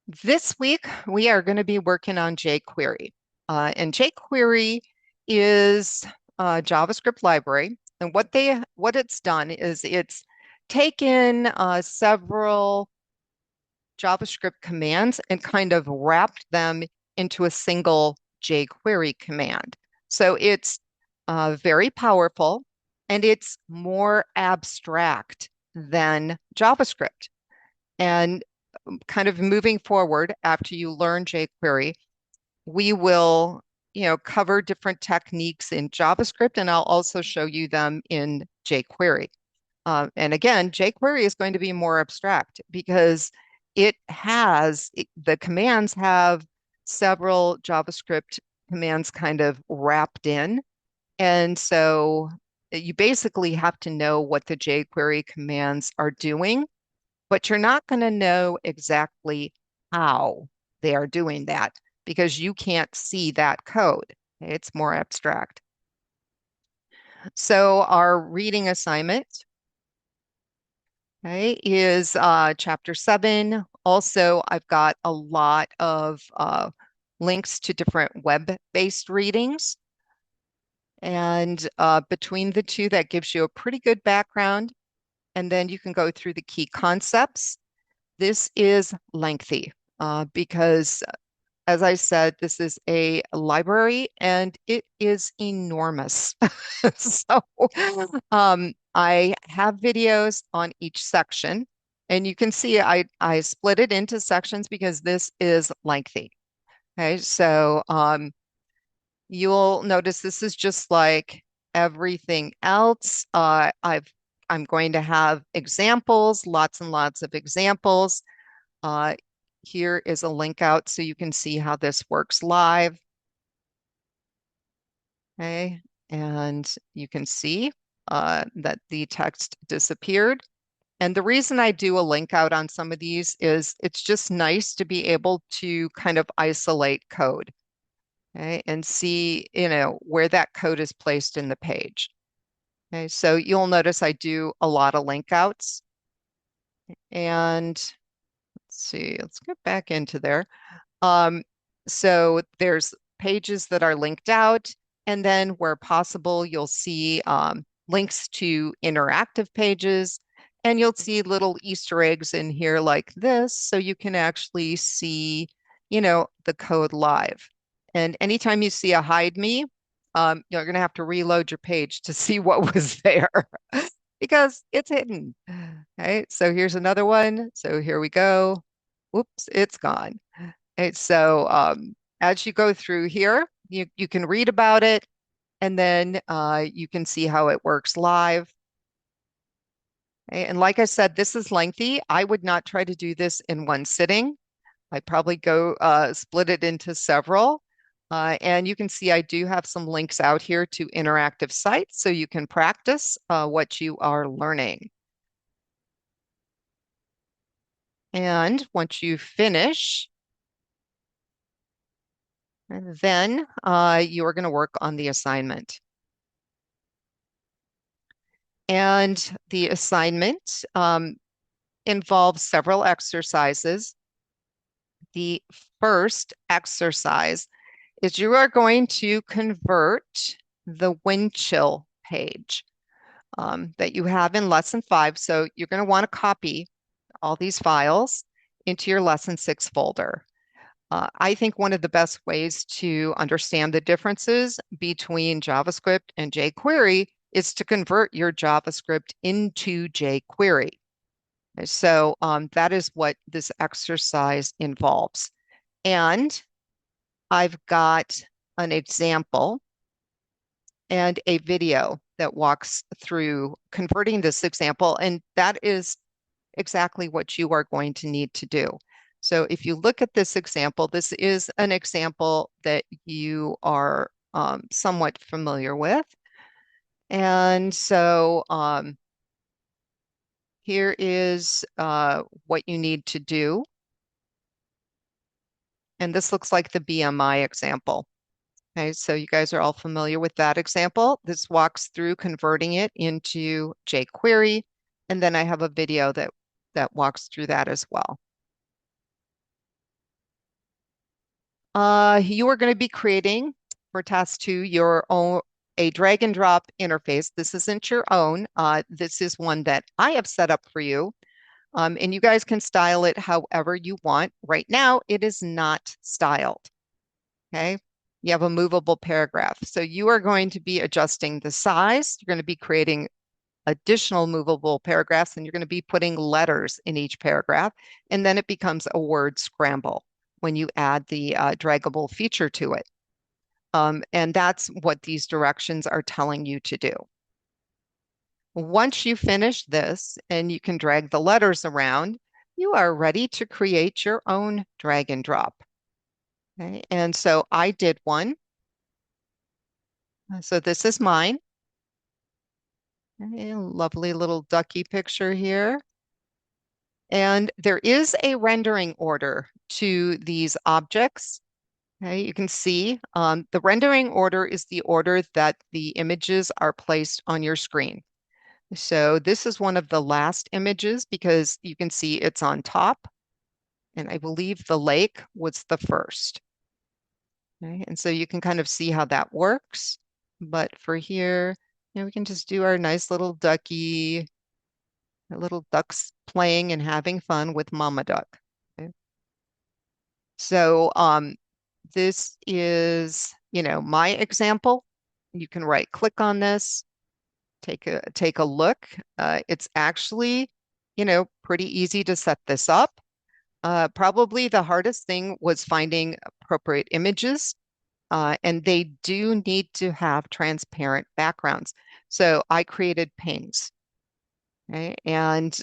This week, we are going to be working on jQuery. And jQuery is a JavaScript library. And what it's done is it's taken several JavaScript commands and kind of wrapped them into a single jQuery command. So it's very powerful and it's more abstract than JavaScript. And kind of moving forward after you learn jQuery, we will, cover different techniques in JavaScript, and I'll also show you them in jQuery. And again, jQuery is going to be more abstract because the commands have several JavaScript commands kind of wrapped in. And so you basically have to know what the jQuery commands are doing, but you're not going to know exactly how they are doing that because you can't see that code. It's more abstract. So our reading assignment, okay, is chapter 7. Also, I've got a lot of links to different web-based readings. And between the two, that gives you a pretty good background. And then you can go through the key concepts. This is lengthy because, as I said, this is a library and it is enormous. So I have videos on each section, and you can see I split it into sections because this is lengthy. Okay, so you'll notice this is just like everything else. I'm going to have examples, lots and lots of examples. Uh, Here is a link out so you can see how this works live. Okay, and you can see that the text disappeared. And the reason I do a link out on some of these is it's just nice to be able to kind of isolate code, okay, and see, where that code is placed in the page. Okay, so you'll notice I do a lot of link outs. And let's see, let's get back into there. Um, so there's pages that are linked out, and then where possible, you'll see links to interactive pages, and you'll see little Easter eggs in here like this, so you can actually see, the code live. And anytime you see a hide me, you're going to have to reload your page to see what was there because it's hidden. Okay, so here's another one. So here we go. Whoops, it's gone. Okay, so as you go through here, you can read about it, and then you can see how it works live. Okay, and like I said, this is lengthy. I would not try to do this in one sitting. I'd probably go split it into several. And you can see I do have some links out here to interactive sites so you can practice what you are learning. And once you finish, then you are going to work on the assignment. And the assignment involves several exercises. The first exercise is you are going to convert the wind chill page that you have in lesson 5. So you're going to want to copy all these files into your lesson 6 folder. I think one of the best ways to understand the differences between JavaScript and jQuery is to convert your JavaScript into jQuery. So that is what this exercise involves. And I've got an example and a video that walks through converting this example, and that is exactly what you are going to need to do. So if you look at this example, this is an example that you are somewhat familiar with. And so here is what you need to do. And this looks like the BMI example. Okay, so you guys are all familiar with that example. This walks through converting it into jQuery, and then I have a video that walks through that as well. You are going to be creating for task two your own a drag and drop interface. This isn't your own. This is one that I have set up for you. And you guys can style it however you want. Right now, it is not styled. Okay. You have a movable paragraph. So you are going to be adjusting the size. You're going to be creating additional movable paragraphs, and you're going to be putting letters in each paragraph. And then it becomes a word scramble when you add the draggable feature to it. And that's what these directions are telling you to do. Once you finish this and you can drag the letters around, you are ready to create your own drag and drop. Okay? And so I did one. So this is mine. Okay, lovely little ducky picture here. And there is a rendering order to these objects. Okay, you can see the rendering order is the order that the images are placed on your screen. So this is one of the last images because you can see it's on top. And I believe the lake was the first. Okay, and so you can kind of see how that works. But for here, we can just do our nice little ducky, our little ducks playing and having fun with Mama Duck. Okay. So this is, my example. You can right click on this, take a look. It's actually, pretty easy to set this up. Probably the hardest thing was finding appropriate images, and they do need to have transparent backgrounds. So I created pings, okay? And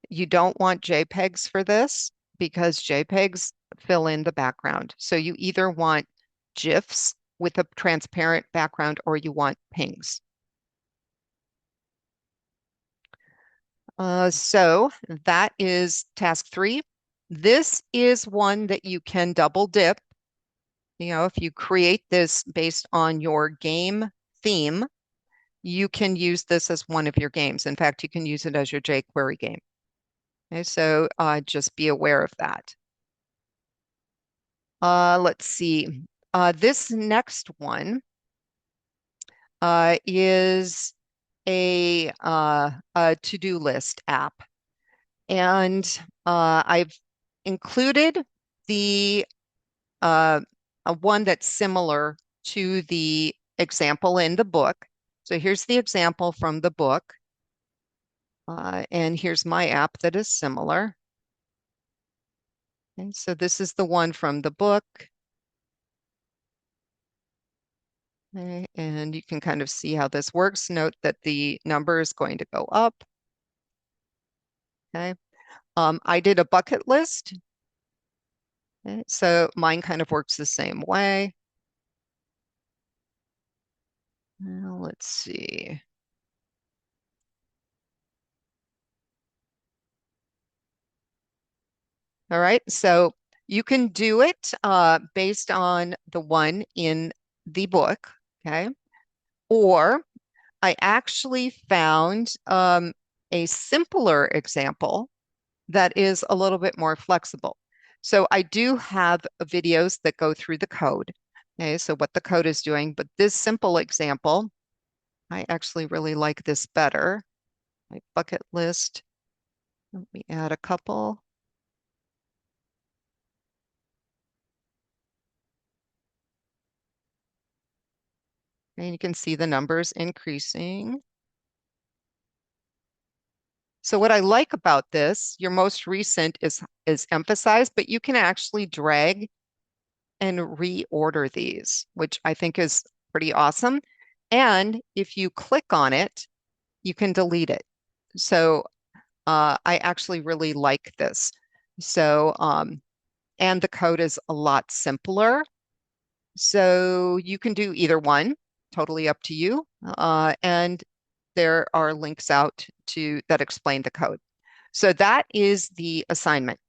you don't want JPEGs for this because JPEGs fill in the background. So you either want GIFs with a transparent background or you want pings. So that is task three. This is one that you can double dip. If you create this based on your game theme, you can use this as one of your games. In fact, you can use it as your jQuery game. Okay, so just be aware of that. Let's see. This next one is a to-do list app. And I've included the one that's similar to the example in the book. So here's the example from the book. And here's my app that is similar. Okay, so this is the one from the book. Okay, and you can kind of see how this works. Note that the number is going to go up. Okay. I did a bucket list. Okay, so mine kind of works the same way. Now, let's see. All right, so you can do it based on the one in the book, okay? Or I actually found a simpler example that is a little bit more flexible. So I do have videos that go through the code, okay? So what the code is doing, but this simple example, I actually really like this better. My bucket list, let me add a couple. And you can see the numbers increasing. So what I like about this, your most recent is emphasized, but you can actually drag and reorder these, which I think is pretty awesome. And if you click on it, you can delete it. So I actually really like this. So and the code is a lot simpler. So you can do either one, totally up to you. And there are links out to that explain the code. So that is the assignment.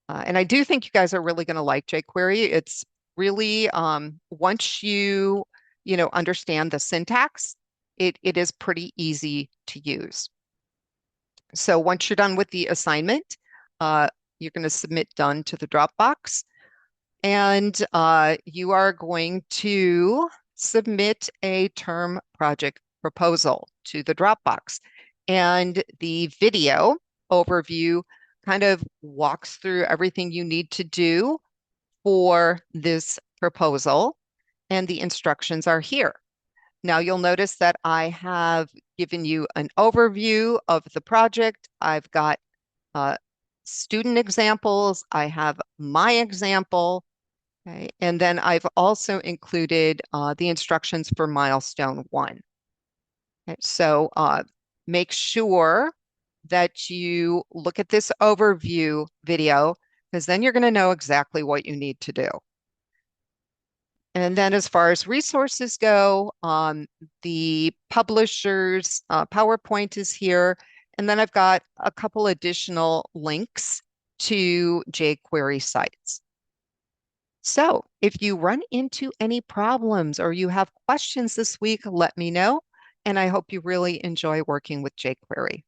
And I do think you guys are really going to like jQuery. It's really once you understand the syntax, it is pretty easy to use. So once you're done with the assignment, you're going to submit done to the Dropbox. And you are going to submit a term project proposal to the Dropbox. And the video overview kind of walks through everything you need to do for this proposal, and the instructions are here. Now you'll notice that I have given you an overview of the project. I've got uh, student examples. I have my example. Okay. And then I've also included the instructions for milestone one. Okay. So make sure that you look at this overview video, because then you're going to know exactly what you need to do. And then as far as resources go, the publisher's PowerPoint is here. And then I've got a couple additional links to jQuery sites. So if you run into any problems or you have questions this week, let me know. And I hope you really enjoy working with jQuery.